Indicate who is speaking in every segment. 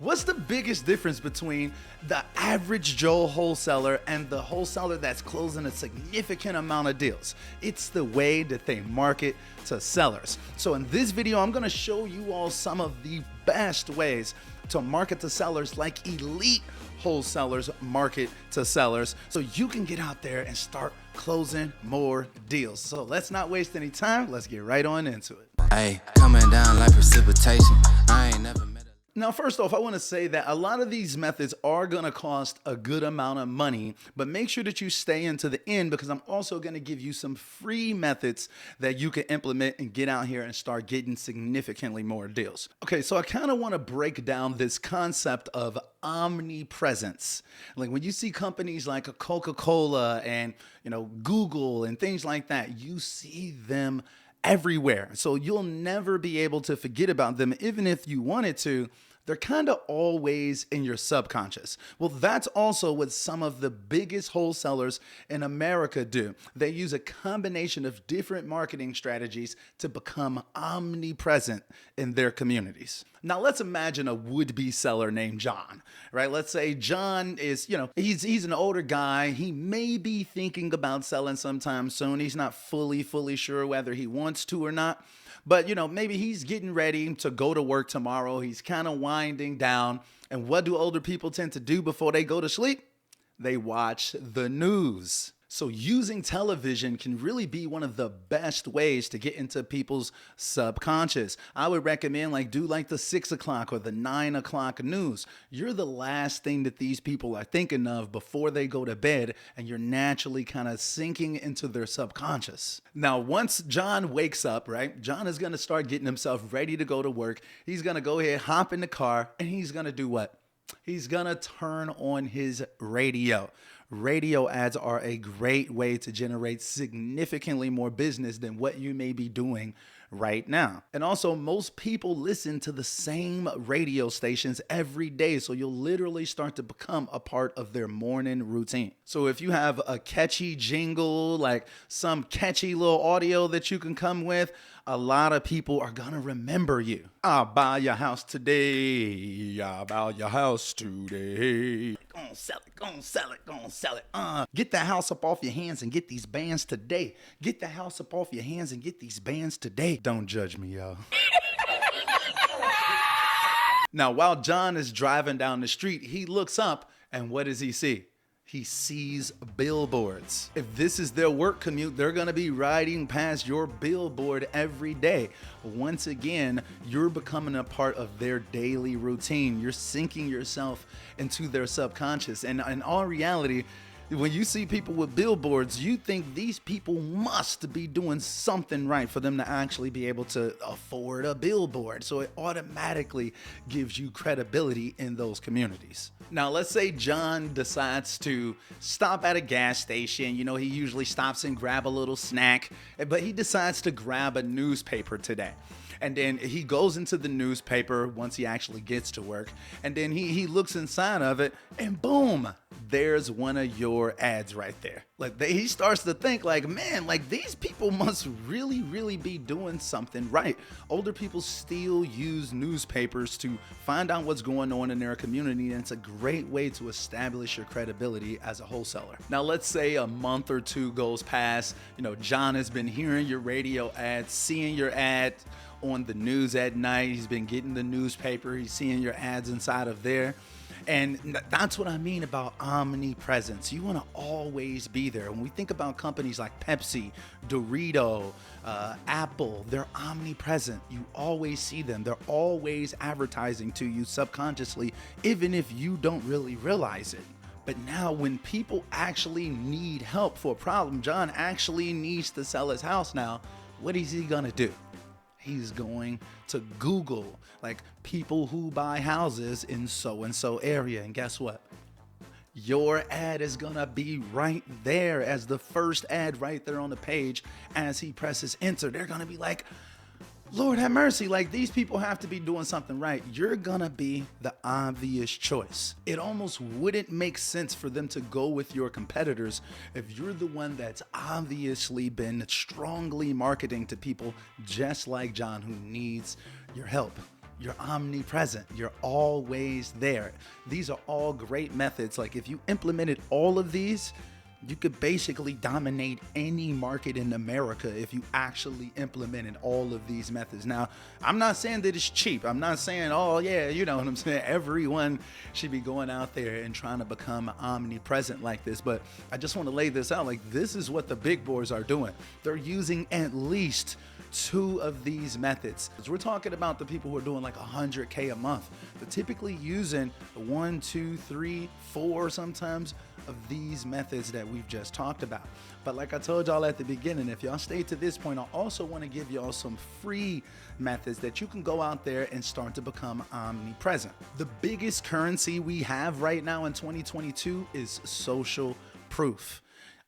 Speaker 1: What's the biggest difference between the average Joe wholesaler and the wholesaler that's closing a significant amount of deals? It's the way that they market to sellers. So in this video, I'm gonna show you all some of the best ways to market to sellers like elite wholesalers market to sellers, so you can get out there and start closing more deals. So let's not waste any time. Let's get right on into it.
Speaker 2: Hey, coming down like precipitation. I ain't never met a...
Speaker 1: Now, first off, I want to say that a lot of these methods are going to cost a good amount of money, but make sure that you stay into the end because I'm also going to give you some free methods that you can implement and get out here and start getting significantly more deals. Okay, so I kind of want to break down this concept of omnipresence. Like when you see companies like a Coca-Cola and, Google and things like that, you see them everywhere. So you'll never be able to forget about them, even if you wanted to. They're kind of always in your subconscious. Well, that's also what some of the biggest wholesalers in America do. They use a combination of different marketing strategies to become omnipresent in their communities. Now, let's imagine a would-be seller named John, right? Let's say John is, he's an older guy. He may be thinking about selling sometime soon. He's not fully sure whether he wants to or not. But, maybe he's getting ready to go to work tomorrow. He's kind of winding down. And what do older people tend to do before they go to sleep? They watch the news. So using television can really be one of the best ways to get into people's subconscious. I would recommend do the 6 o'clock or the 9 o'clock news. You're the last thing that these people are thinking of before they go to bed, and you're naturally kind of sinking into their subconscious. Now, once John wakes up, right, John is going to start getting himself ready to go to work. He's going to go ahead, hop in the car, and he's going to do what? He's going to turn on his radio. Radio ads are a great way to generate significantly more business than what you may be doing right now. And also, most people listen to the same radio stations every day, so you'll literally start to become a part of their morning routine. So if you have a catchy jingle, like some catchy little audio that you can come with, a lot of people are gonna remember you. I'll buy your house today. I'll buy your house today. Gonna sell it, gonna sell it, gonna sell it. Get the house up off your hands and get these bands today. Get the house up off your hands and get these bands today. Don't judge me, y'all. Now, while John is driving down the street, he looks up and what does he see? He sees billboards. If this is their work commute, they're gonna be riding past your billboard every day. Once again, you're becoming a part of their daily routine. You're sinking yourself into their subconscious. And in all reality, when you see people with billboards, you think these people must be doing something right for them to actually be able to afford a billboard. So it automatically gives you credibility in those communities. Now, let's say John decides to stop at a gas station. He usually stops and grab a little snack, but he decides to grab a newspaper today. And then he goes into the newspaper once he actually gets to work. And then he looks inside of it and boom, there's one of your ads right there. He starts to think man, these people must really be doing something right. Older people still use newspapers to find out what's going on in their community. And it's a great way to establish your credibility as a wholesaler. Now, let's say a month or two goes past. John has been hearing your radio ads, seeing your ad on the news at night. He's been getting the newspaper. He's seeing your ads inside of there. And that's what I mean about omnipresence. You want to always be there. When we think about companies like Pepsi, Dorito, Apple, they're omnipresent. You always see them. They're always advertising to you subconsciously, even if you don't really realize it. But now when people actually need help for a problem, John actually needs to sell his house now. What is he gonna do? He's going to Google people who buy houses in so-and-so area. And guess what? Your ad is gonna be right there as the first ad right there on the page. As he presses enter, they're gonna be like, Lord have mercy, these people have to be doing something right. You're gonna be the obvious choice. It almost wouldn't make sense for them to go with your competitors if you're the one that's obviously been strongly marketing to people just like John who needs your help. You're omnipresent. You're always there. These are all great methods. Like if you implemented all of these, you could basically dominate any market in America if you actually implemented all of these methods. Now, I'm not saying that it's cheap. I'm not saying, oh yeah, you know what I'm saying? Everyone should be going out there and trying to become omnipresent like this. But I just want to lay this out. Like this is what the big boys are doing. They're using at least 2 of these methods. We're talking about the people who are doing like 100K a month. They're typically using 1, 2, 3, 4 sometimes of these methods that we've just talked about. But like I told y'all at the beginning, if y'all stay to this point, I also want to give y'all some free methods that you can go out there and start to become omnipresent. The biggest currency we have right now in 2022 is social proof.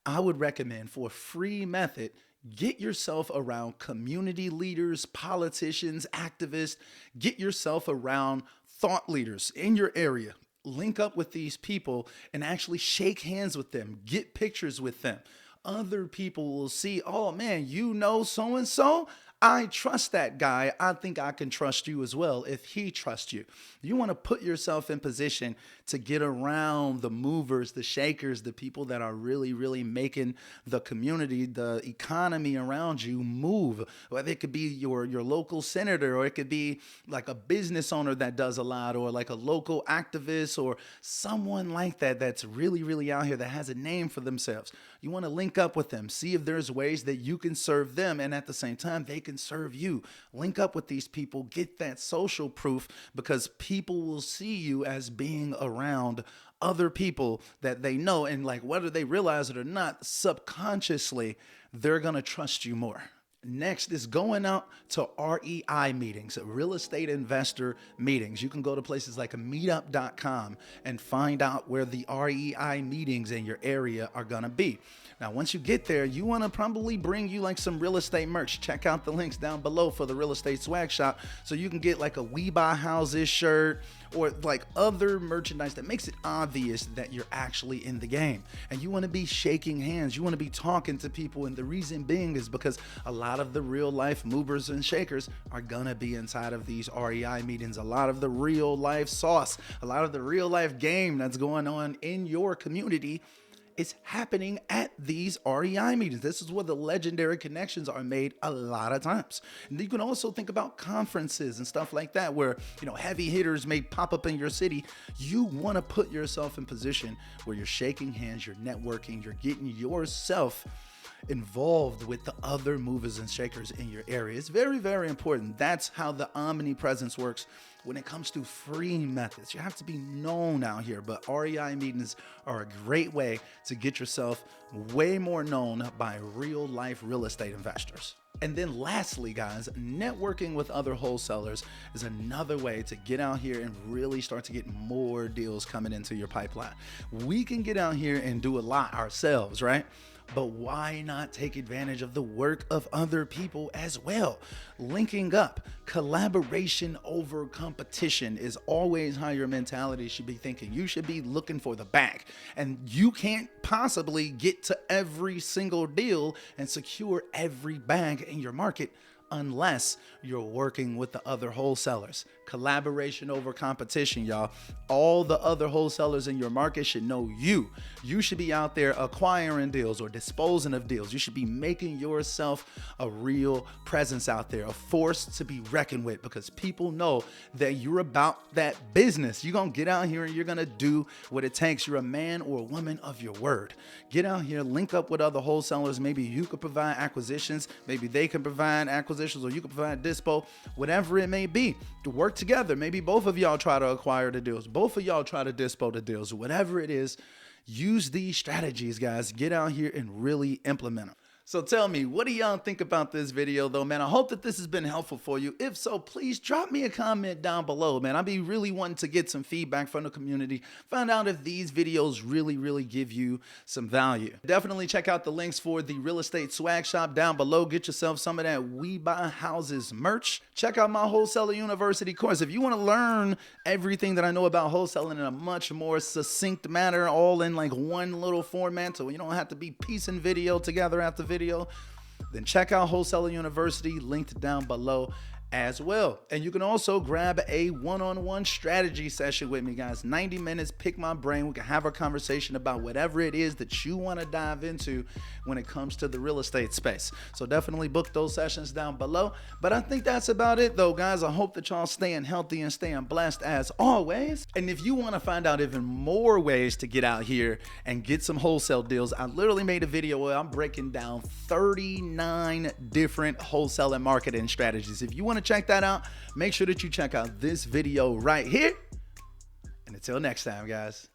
Speaker 1: I would recommend for a free method, get yourself around community leaders, politicians, activists. Get yourself around thought leaders in your area. Link up with these people and actually shake hands with them. Get pictures with them. Other people will see, oh man, you know so-and-so? I trust that guy. I think I can trust you as well if he trusts you. You want to put yourself in position to get around the movers, the shakers, the people that are really, really making the community, the economy around you move. Whether it could be your local senator, or it could be like a business owner that does a lot, or like a local activist, or someone like that that's really, really out here that has a name for themselves. You want to link up with them, see if there's ways that you can serve them, and at the same time, they can serve you. Link up with these people, get that social proof, because people will see you as being around other people that they know, and like whether they realize it or not, subconsciously, they're going to trust you more. Next is going out to REI meetings, real estate investor meetings. You can go to places like meetup.com and find out where the REI meetings in your area are going to be. Now, once you get there, you want to probably bring you like some real estate merch. Check out the links down below for the real estate swag shop so you can get like a We Buy Houses shirt or like other merchandise that makes it obvious that you're actually in the game. And you want to be shaking hands. You want to be talking to people. And the reason being is because a lot of the real life movers and shakers are going to be inside of these REI meetings. A lot of the real life sauce, a lot of the real life game that's going on in your community is happening at these REI meetings. This is where the legendary connections are made a lot of times. And you can also think about conferences and stuff like that where, you know, heavy hitters may pop up in your city. You want to put yourself in position where you're shaking hands, you're networking, you're getting yourself involved with the other movers and shakers in your area. It's very, very important. That's how the omnipresence works when it comes to free methods. You have to be known out here, but REI meetings are a great way to get yourself way more known by real life real estate investors. And then lastly, guys, networking with other wholesalers is another way to get out here and really start to get more deals coming into your pipeline. We can get out here and do a lot ourselves, right? But why not take advantage of the work of other people as well? Linking up, collaboration over competition is always how your mentality should be thinking. You should be looking for the bag, and you can't possibly get to every single deal and secure every bag in your market unless you're working with the other wholesalers. Collaboration over competition, y'all. All the other wholesalers in your market should know you. You should be out there acquiring deals or disposing of deals. You should be making yourself a real presence out there, a force to be reckoned with, because people know that you're about that business. You're going to get out here and you're going to do what it takes. You're a man or a woman of your word. Get out here, link up with other wholesalers. Maybe you could provide acquisitions. Maybe they can provide acquisitions, or you can provide dispo, whatever it may be. To work together. Maybe both of y'all try to acquire the deals. Both of y'all try to dispo the deals. Whatever it is, use these strategies, guys. Get out here and really implement them. So tell me, what do y'all think about this video though, man? I hope that this has been helpful for you. If so, please drop me a comment down below, man. I'd be really wanting to get some feedback from the community. Find out if these videos really give you some value. Definitely check out the links for the real estate swag shop down below. Get yourself some of that We Buy Houses merch. Check out my Wholesaler University course. If you want to learn everything that I know about wholesaling in a much more succinct manner, all in like one little format, so you don't have to be piecing video together after video, then check out Wholesaler University, linked down below. as well. And you can also grab a one-on-one strategy session with me, guys. 90 minutes, pick my brain. We can have a conversation about whatever it is that you want to dive into when it comes to the real estate space. So definitely book those sessions down below. But I think that's about it though, guys. I hope that y'all staying healthy and staying blessed as always. And if you want to find out even more ways to get out here and get some wholesale deals, I literally made a video where I'm breaking down 39 different wholesale and marketing strategies. If you want to check that out, make sure that you check out this video right here. And until next time, guys.